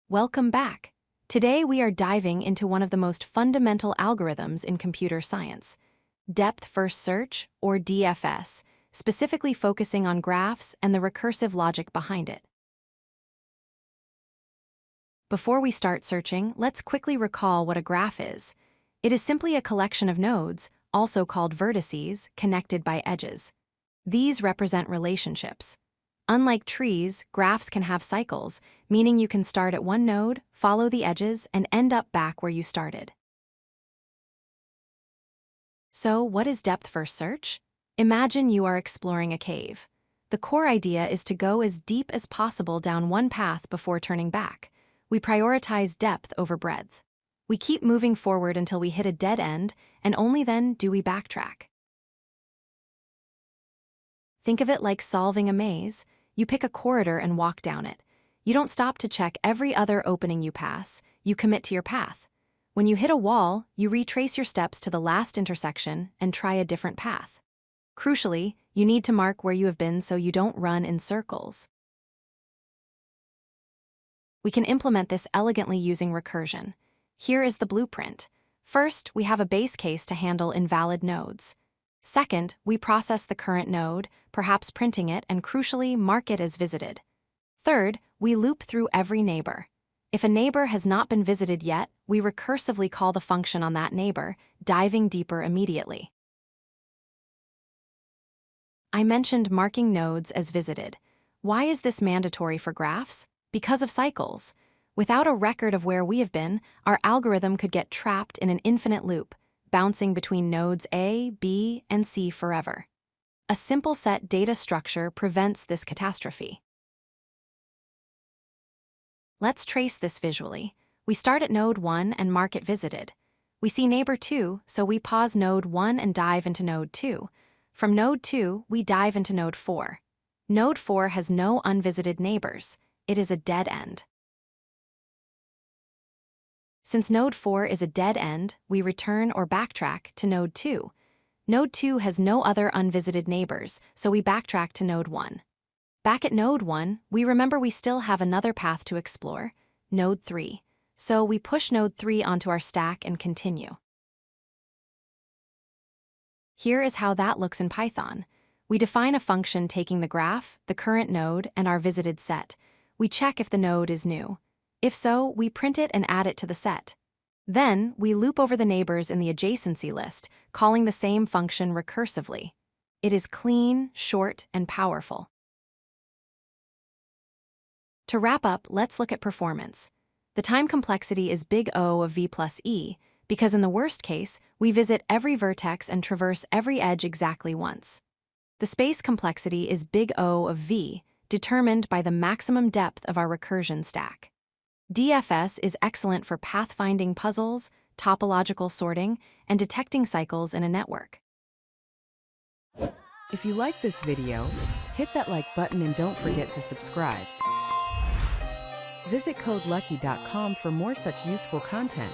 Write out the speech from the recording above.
Welcome back. Today we are diving into one of the most fundamental algorithms in computer science, depth-first search, or DFS, specifically focusing on graphs and the recursive logic behind it. Before we start searching, let's quickly recall what a graph is. It is simply a collection of nodes, also called vertices, connected by edges. These represent relationships. Unlike trees, graphs can have cycles, meaning you can start at one node, follow the edges, and end up back where you started. So, what is depth-first search? Imagine you are exploring a cave. The core idea is to go as deep as possible down one path before turning back. We prioritize depth over breadth. We keep moving forward until we hit a dead end, and only then do we backtrack. Think of it like solving a maze. You pick a corridor and walk down it. You don't stop to check every other opening you pass. You commit to your path. When you hit a wall, you retrace your steps to the last intersection and try a different path. Crucially, you need to mark where you have been so you don't run in circles. We can implement this elegantly using recursion. Here is the blueprint. First, we have a base case to handle invalid nodes. Second, we process the current node, perhaps printing it, and crucially, mark it as visited. Third, we loop through every neighbor. If a neighbor has not been visited yet, we recursively call the function on that neighbor, diving deeper immediately. I mentioned marking nodes as visited. Why is this mandatory for graphs? Because of cycles. Without a record of where we have been, our algorithm could get trapped in an infinite loop, bouncing between nodes A, B, and C forever. A simple set data structure prevents this catastrophe. Let's trace this visually. We start at node 1 and mark it visited. We see neighbor 2, so we pause node 1 and dive into node 2. From node 2, we dive into node 4. Node 4 has no unvisited neighbors. It is a dead end. Since node 4 is a dead end, we return or backtrack to node 2. Node 2 has no other unvisited neighbors, so we backtrack to node 1. Back at node 1, we remember we still have another path to explore, node 3. So we push node 3 onto our stack and continue. Here is how that looks in Python. We define a function taking the graph, the current node, and our visited set. We check if the node is new. If so, we print it and add it to the set. Then, we loop over the neighbors in the adjacency list, calling the same function recursively. It is clean, short, and powerful. To wrap up, let's look at performance. The time complexity is big O of v plus e, because in the worst case, we visit every vertex and traverse every edge exactly once. The space complexity is big O of v, determined by the maximum depth of our recursion stack. DFS is excellent for pathfinding puzzles, topological sorting, and detecting cycles in a network. If you like this video, hit that like button and don't forget to subscribe. Visit codelucky.com for more such useful content.